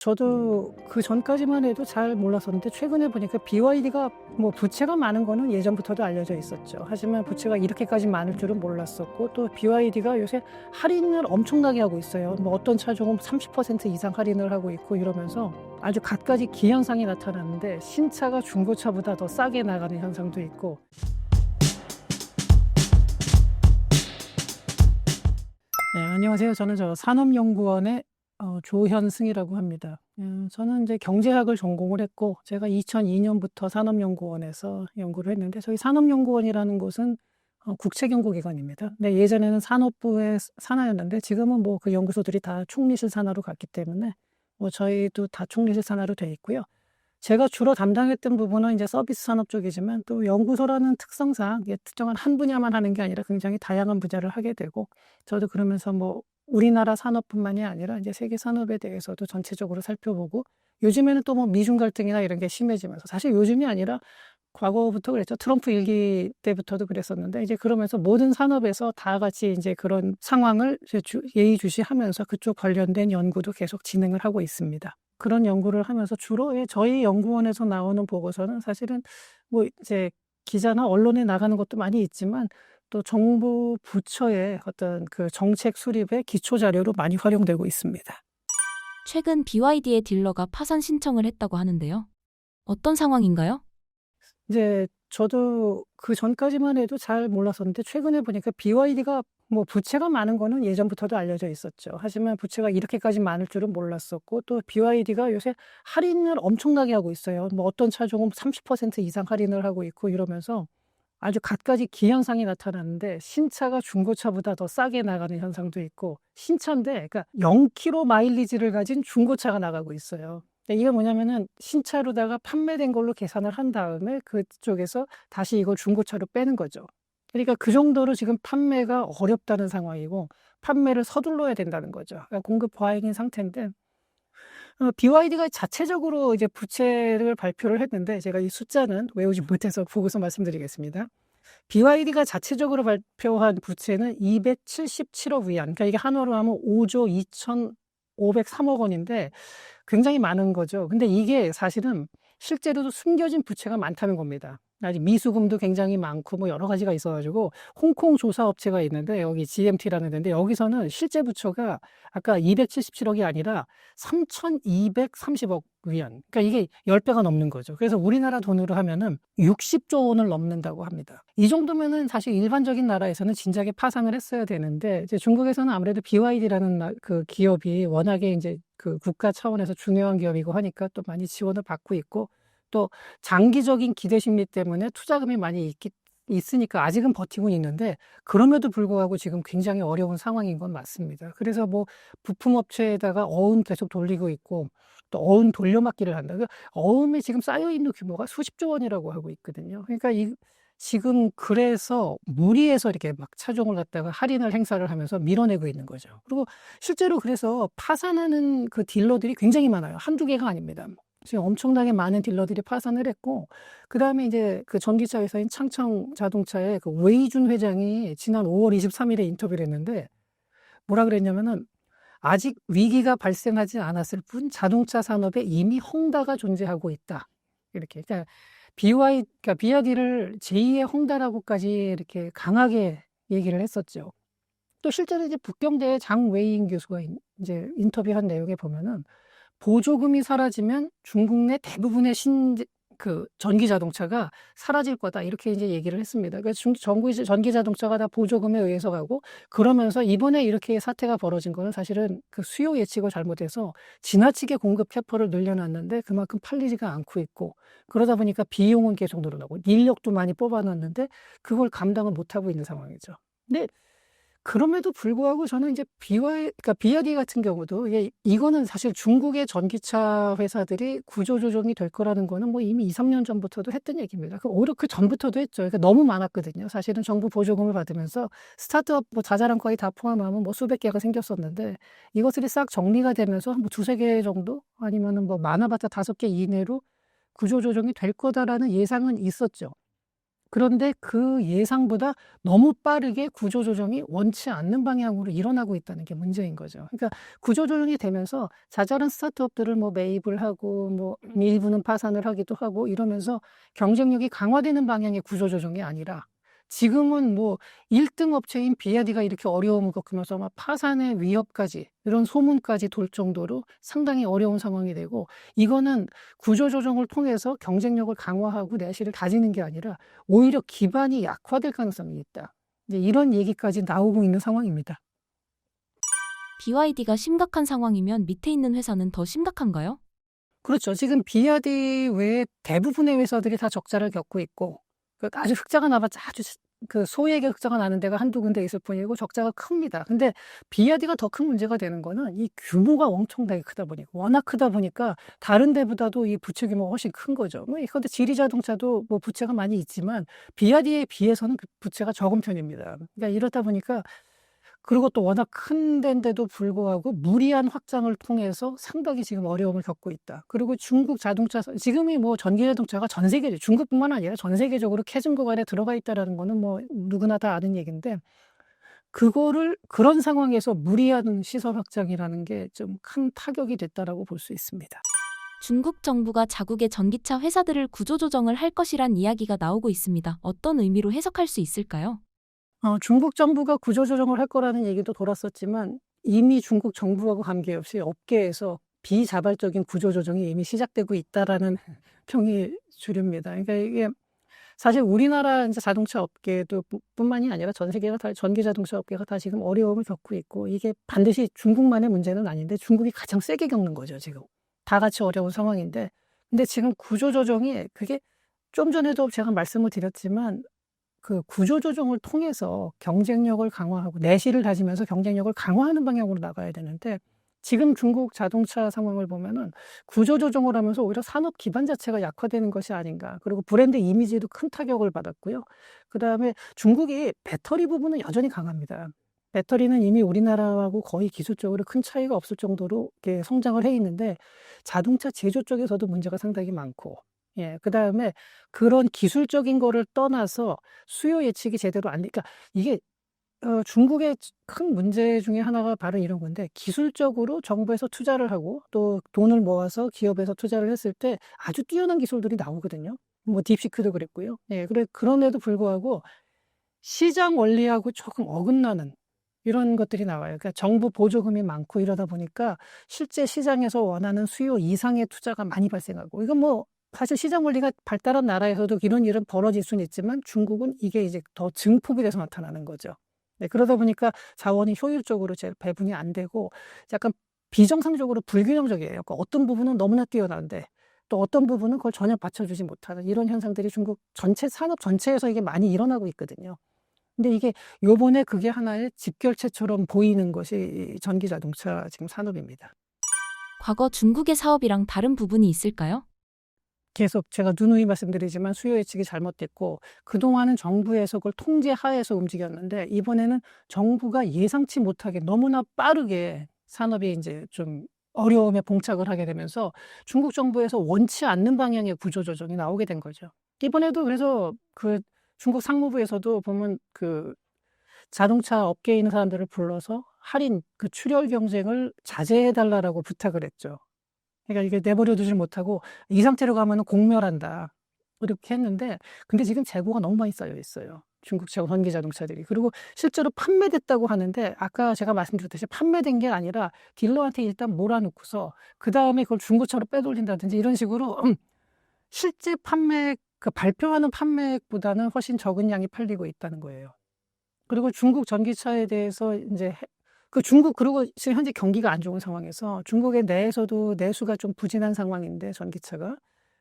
저도 그전까지만 해도 잘 몰랐었는데 최근에 보니까 BYD가 뭐 부채가 많은 거는 예전부터도 알려져 있었죠. 하지만 부채가 이렇게까지 많을 줄은 몰랐었고, 또 BYD가 요새 할인을 엄청나게 하고 있어요. 뭐 어떤 차종은 30% 이상 할인을 하고 있고 이러면서 아주 갖가지 기현상이 나타나는데, 신차가 중고차보다 더 싸게 나가는 현상도 있고. 네, 안녕하세요. 저는 산업연구원의 조현승이라고 합니다. 저는 이제 경제학을 전공을 했고, 제가 2002년부터 산업연구원에서 연구를 했는데, 저희 산업연구원이라는 곳은 국책연구기관입니다. 네, 예전에는 산업부의 산하였는데 지금은 뭐 그 연구소들이 다 총리실 산하로 갔기 때문에 뭐 저희도 다 총리실 산하로 돼 있고요. 제가 주로 담당했던 부분은 이제 서비스 산업 쪽이지만, 또 연구소라는 특성상 이게 특정한 한 분야만 하는 게 아니라 굉장히 다양한 분야를 하게 되고, 저도 그러면서 뭐 우리나라 산업뿐만이 아니라 이제 세계 산업에 대해서도 전체적으로 살펴보고, 요즘에는 또 뭐 미중 갈등이나 이런 게 심해지면서, 사실 요즘이 아니라 과거부터 그랬죠. 트럼프 일기 때부터도 그랬었는데, 이제 그러면서 모든 산업에서 다 같이 이제 그런 상황을 이제 예의주시하면서 그쪽 관련된 연구도 계속 진행을 하고 있습니다. 그런 연구를 하면서 주로 저희 연구원에서 나오는 보고서는 사실은 뭐 이제 기자나 언론에 나가는 것도 많이 있지만, 또 정부 부처의 어떤 그 정책 수립의 기초 자료로 많이 활용되고 있습니다. 최근 BYD의 딜러가 파산 신청을 했다고 하는데요. 어떤 상황인가요? 이제 저도 그전까지만 해도 잘 몰랐었는데 최근에 보니까 BYD가 뭐 부채가 많은 거는 예전부터도 알려져 있었죠. 하지만 부채가 이렇게까지 많을 줄은 몰랐었고, 또 BYD가 요새 할인을 엄청나게 하고 있어요. 뭐 어떤 차종은 30% 이상 할인을 하고 있고 이러면서 아주 갖가지 기현상이 나타나는데, 신차가 중고차보다 더 싸게 나가는 현상도 있고, 신차인데 그러니까 0km 마일리지를 가진 중고차가 나가고 있어요. 이게 뭐냐면은 신차로다가 판매된 걸로 계산을 한 다음에 그쪽에서 다시 이걸 중고차로 빼는 거죠. 그러니까 그 정도로 지금 판매가 어렵다는 상황이고, 판매를 서둘러야 된다는 거죠. 그러니까 공급 과잉인 상태인데, BYD가 자체적으로 이제 부채를 발표를 했는데, 제가 이 숫자는 외우지 못해서 보고서 말씀드리겠습니다. BYD가 자체적으로 발표한 부채는 277억 위안, 그러니까 이게 한화로 하면 5조 2,503억 원인데 굉장히 많은 거죠. 근데 이게 사실은 실제로도 숨겨진 부채가 많다는 겁니다. 아직 미수금도 굉장히 많고 뭐 여러 가지가 있어가지고, 홍콩 조사업체가 있는데 여기 GMT라는 데인데, 여기서는 실제 부채가 아까 277억이 아니라 3,230억 위안, 그러니까 이게 10배가 넘는 거죠. 그래서 우리나라 돈으로 하면은 60조 원을 넘는다고 합니다. 이 정도면은 사실 일반적인 나라에서는 진작에 파산을 했어야 되는데, 이제 중국에서는 아무래도 BYD라는 그 기업이 워낙에 이제 그 국가 차원에서 중요한 기업이고 하니까 또 많이 지원을 받고 있고, 또 장기적인 기대 심리 때문에 투자금이 많이 있으니까 아직은 버티고 있는데, 그럼에도 불구하고 지금 굉장히 어려운 상황인 건 맞습니다. 그래서 뭐 부품업체에다가 어음 계속 돌리고 있고, 또 어음 돌려막기를 한다. 그 어음에 지금 쌓여 있는 규모가 수십조 원이라고 하고 있거든요. 그러니까 지금 그래서 무리해서 이렇게 막 차종을 갖다가 할인을 행사를 하면서 밀어내고 있는 거죠. 그리고 실제로 그래서 파산하는 그 딜러들이 굉장히 많아요. 한두 개가 아닙니다. 지금 엄청나게 많은 딜러들이 파산을 했고, 그다음에 이제 그 전기차 회사인 창청 자동차의 그 웨이준 회장이 지난 5월 23일에 인터뷰를 했는데, 뭐라 그랬냐면은, 아직 위기가 발생하지 않았을 뿐 자동차 산업에 이미 헝다가 존재하고 있다. 이렇게. 그러니까 그러니까 BYD를 제2의 헝다라고까지 이렇게 강하게 얘기를 했었죠. 또 실제로 이제 북경대 장웨이잉 교수가 이제 인터뷰한 내용에 보면은, 보조금이 사라지면 중국 내 대부분의 그 전기 자동차가 사라질 거다, 이렇게 이제 얘기를 했습니다. 그래서 전기 자동차가 다 보조금에 의해서 가고, 그러면서 이번에 이렇게 사태가 벌어진 거는 사실은 그 수요 예측을 잘못해서 지나치게 공급 캐파를 늘려놨는데 그만큼 팔리지가 않고 있고, 그러다 보니까 비용은 계속 늘어나고 인력도 많이 뽑아놨는데 그걸 감당을 못하고 있는 상황이죠. 근데 그럼에도 불구하고 저는 이제 그러니까 BYD 같은 경우도, 이거는 사실 중국의 전기차 회사들이 구조조정이 될 거라는 거는 뭐 이미 2-3년 전부터도 했던 얘기입니다. 오히려 그 전부터도 했죠. 그러니까 너무 많았거든요. 사실은 정부 보조금을 받으면서 스타트업 뭐 자잘한 거의 다 포함하면 뭐 수백 개가 생겼었는데, 이것들이 싹 정리가 되면서 뭐 두세 개 정도, 아니면은 뭐 많아봤자 5개 이내로 구조조정이 될 거다라는 예상은 있었죠. 그런데 그 예상보다 너무 빠르게 구조조정이 원치 않는 방향으로 일어나고 있다는 게 문제인 거죠. 그러니까 구조조정이 되면서 자잘한 스타트업들을 뭐 매입을 하고 뭐 일부는 파산을 하기도 하고 이러면서 경쟁력이 강화되는 방향의 구조조정이 아니라 지금은 뭐 1등 업체인 비아디가 이렇게 어려움을 겪으면서 막 파산의 위협까지 이런 소문까지 돌 정도로 상당히 어려운 상황이 되고 이거는 구조조정을 통해서 경쟁력을 강화하고 내실을 다지는 게 아니라 오히려 기반이 약화될 가능성이 있다. 이제 이런 얘기까지 나오고 있는 상황입니다. BYD가 심각한 상황이면 밑에 있는 회사는 더 심각한가요? 그렇죠. 지금 비아디 외에 대부분의 회사들이 다 적자를 겪고 있고 아주 흑자가 나봤자 아주 그 소액의 흑자가 나는 데가 한두 군데 있을 뿐이고 적자가 큽니다. 근데 비아디가 더 큰 문제가 되는 거는 이 규모가 엄청나게 크다 보니까 워낙 크다 보니까 다른 데보다도 이 부채 규모가 훨씬 큰 거죠. 뭐 근데 지리자동차도 뭐 부채가 많이 있지만 비아디에 비해서는 그 부채가 적은 편입니다. 그러니까 이렇다 보니까 그리고 또 워낙 큰 데인데도 불구하고 무리한 확장을 통해서 상당히 지금 어려움을 겪고 있다. 그리고 중국 자동차 지금이 뭐 전기 자동차가 전 세계 중국뿐만 아니라 전 세계적으로 캐즘 구간에 들어가 있다라는 거는 뭐 누구나 다 아는 얘기인데 그거를 그런 상황에서 무리한 시설 확장이라는 게 좀 큰 타격이 됐다라고 볼 수 있습니다. 중국 정부가 자국의 전기차 회사들을 구조조정을 할 것이란 이야기가 나오고 있습니다. 어떤 의미로 해석할 수 있을까요? 중국 정부가 구조조정을 할 거라는 얘기도 돌았었지만 이미 중국 정부하고 관계없이 업계에서 비자발적인 구조조정이 이미 시작되고 있다라는 평이 주류입니다. 그러니까 이게 사실 우리나라 이제 자동차 업계도 뿐만이 아니라 전 세계가 다 전기 자동차 업계가 다 지금 어려움을 겪고 있고 이게 반드시 중국만의 문제는 아닌데 중국이 가장 세게 겪는 거죠, 지금. 다 같이 어려운 상황인데. 근데 지금 구조조정이 그게 좀 전에도 제가 말씀을 드렸지만 그 구조조정을 통해서 경쟁력을 강화하고 내실을 다지면서 경쟁력을 강화하는 방향으로 나가야 되는데 지금 중국 자동차 상황을 보면은 구조조정을 하면서 오히려 산업 기반 자체가 약화되는 것이 아닌가. 그리고 브랜드 이미지에도 큰 타격을 받았고요. 그다음에 중국이 배터리 부분은 여전히 강합니다. 배터리는 이미 우리나라하고 거의 기술적으로 큰 차이가 없을 정도로 이렇게 성장을 해 있는데 자동차 제조 쪽에서도 문제가 상당히 많고 그다음에 그런 기술적인 거를 떠나서 수요 예측이 제대로 안 그러니까 이게 중국의 큰 문제 중에 하나가 바로 이런 건데 기술적으로 정부에서 투자를 하고 또 돈을 모아서 기업에서 투자를 했을 때 아주 뛰어난 기술들이 나오거든요. 뭐 딥시크도 그랬고요. 그런데도 불구하고 시장 원리하고 조금 어긋나는 이런 것들이 나와요. 그러니까 정부 보조금이 많고 이러다 보니까 실제 시장에서 원하는 수요 이상의 투자가 많이 발생하고 이건 뭐 사실 시장 원리가 발달한 나라에서도 이런 일은 벌어질 수는 있지만 중국은 이게 이제 더 증폭이 돼서 나타나는 거죠. 그러다 보니까 자원이 효율적으로 배분이 안 되고 약간 비정상적으로 불균형적이에요. 그러니까 어떤 부분은 너무나 뛰어난데 또 어떤 부분은 그걸 전혀 받쳐주지 못하는 이런 현상들이 중국 전체 산업 전체에서 이게 많이 일어나고 있거든요. 근데 이게 요번에 그게 하나의 집결체처럼 보이는 것이 전기 자동차 지금 산업입니다. 과거 중국의 사업이랑 다른 부분이 있을까요? 계속 제가 누누이 말씀드리지만 수요 예측이 잘못됐고 그동안은 정부에서 그걸 통제하에서 움직였는데 이번에는 정부가 예상치 못하게 너무나 빠르게 산업이 이제 좀 어려움에 봉착을 하게 되면서 중국 정부에서 원치 않는 방향의 구조조정이 나오게 된 거죠. 이번에도 그래서 그 중국 상무부에서도 보면 그 자동차 업계에 있는 사람들을 불러서 할인 그 출혈 경쟁을 자제해 달라라고 부탁을 했죠. 그러니까 이게 내버려 두질 못하고 이 상태로 가면은 공멸한다. 이렇게 했는데 근데 지금 재고가 너무 많이 쌓여 있어요. 중국 전기 자동차들이. 그리고 실제로 판매됐다고 하는데 아까 제가 말씀드렸듯이 판매된 게 아니라 딜러한테 일단 몰아놓고서 그다음에 그걸 중고차로 빼돌린다든지 이런 식으로 실제 판매 그 발표하는 판매액보다는 훨씬 적은 양이 팔리고 있다는 거예요. 그리고 중국 전기차에 대해서 이제 중국 그리고 지금 현재 경기가 안 좋은 상황에서 중국의 내에서도 내수가 좀 부진한 상황인데 전기차가.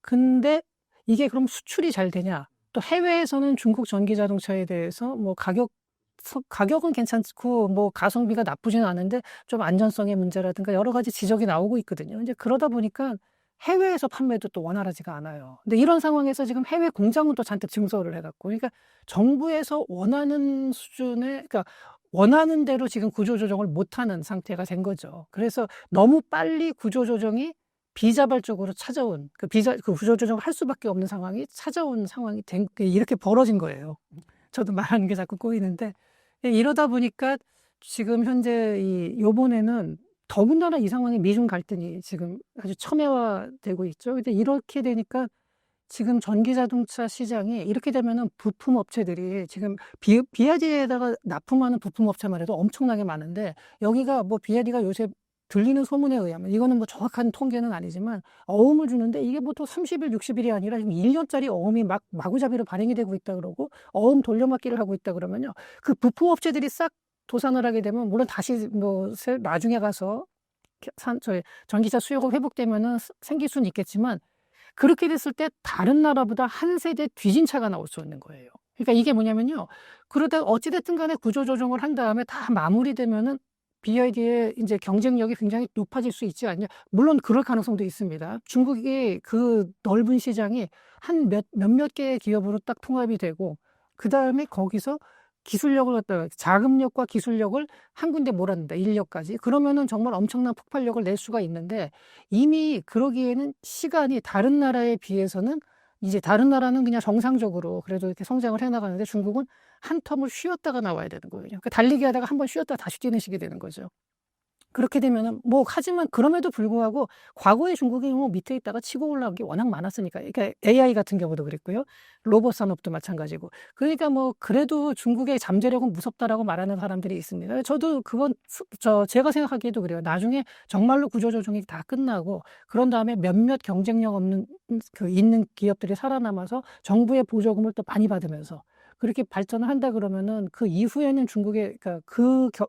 근데 이게 그럼 수출이 잘 되냐? 또 해외에서는 중국 전기 자동차에 대해서 뭐 가격은 괜찮고 뭐 가성비가 나쁘지는 않은데 좀 안전성의 문제라든가 여러 가지 지적이 나오고 있거든요. 이제 그러다 보니까 해외에서 판매도 또 원활하지가 않아요. 근데 이런 상황에서 지금 해외 공장은 또 잔뜩 증설을 해갖고, 그러니까 정부에서 원하는 수준의, 그러니까 원하는 대로 지금 구조조정을 못하는 상태가 된 거죠. 그래서 너무 빨리 구조조정이 비자발적으로 찾아온 그 구조조정을 할 수밖에 없는 상황이 찾아온 상황이 이렇게 벌어진 거예요. 저도 말하는 게 자꾸 꼬이는데 이러다 보니까 지금 현재 요번에는 더군다나 이 상황에 미중 갈등이 지금 아주 첨예화되고 있죠. 근데 이렇게 되니까 지금 전기자동차 시장이 이렇게 되면은 부품 업체들이 지금 비아디에다가 납품하는 부품 업체만 해도 엄청나게 많은데 여기가 뭐 비아디가 요새 들리는 소문에 의하면 이거는 뭐 정확한 통계는 아니지만 어음을 주는데 이게 보통 30일, 60일이 아니라 지금 1년짜리 어음이 막 마구잡이로 발행이 되고 있다 그러고 어음 돌려막기를 하고 있다 그러면요. 그 부품 업체들이 싹 도산을 하게 되면 물론 다시 뭐 나중에 가서 전기차 수요가 회복되면은 생길 수는 있겠지만 그렇게 됐을 때 다른 나라보다 한 세대 뒤진 차가 나올 수 있는 거예요. 그러니까 이게 뭐냐면요. 그러다 어찌됐든 간에 구조조정을 한 다음에 다 마무리되면은 BYD의 이제 경쟁력이 굉장히 높아질 수 있지 않냐. 물론 그럴 가능성도 있습니다. 중국이 그 넓은 시장이 한 몇몇 개의 기업으로 딱 통합이 되고 그다음에 거기서 기술력을 갖다가 자금력과 기술력을 한 군데 몰아넣는다. 인력까지. 그러면은 정말 엄청난 폭발력을 낼 수가 있는데 이미 그러기에는 시간이 다른 나라에 비해서는 이제 다른 나라는 그냥 정상적으로 그래도 이렇게 성장을 해 나가는데 중국은 한 텀을 쉬었다가 나와야 되는 거예요. 그러니까 달리기 하다가 한번 쉬었다가 다시 뛰는 식이 되는 거죠. 그렇게 되면은 뭐 하지만 그럼에도 불구하고 과거에 중국이 뭐 밑에 있다가 치고 올라온 게 워낙 많았으니까. 그러니까 AI 같은 경우도 그랬고요. 로봇 산업도 마찬가지고. 그러니까 뭐 그래도 중국의 잠재력은 무섭다라고 말하는 사람들이 있습니다. 저도 그건 제가 생각하기에도 그래요. 나중에 정말로 구조조정이 다 끝나고 그런 다음에 몇몇 경쟁력 없는 있는 기업들이 살아남아서 정부의 보조금을 또 많이 받으면서 그렇게 발전을 한다 그러면은 그 이후에는 중국의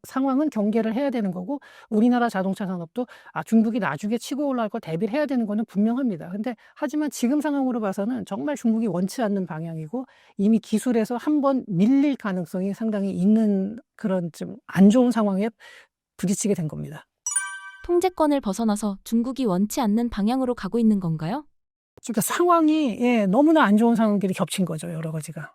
상황은 경계를 해야 되는 거고 우리나라 자동차 산업도 중국이 나중에 치고 올라갈 걸 대비를 해야 되는 거는 분명합니다. 근데 하지만 지금 상황으로 봐서는 정말 중국이 원치 않는 방향이고 이미 기술에서 한번 밀릴 가능성이 상당히 있는 그런 좀 안 좋은 상황에 부딪히게 된 겁니다. 통제권을 벗어나서 중국이 원치 않는 방향으로 가고 있는 건가요? 그러니까 상황이 너무나 안 좋은 상황들이 겹친 거죠. 여러 가지가.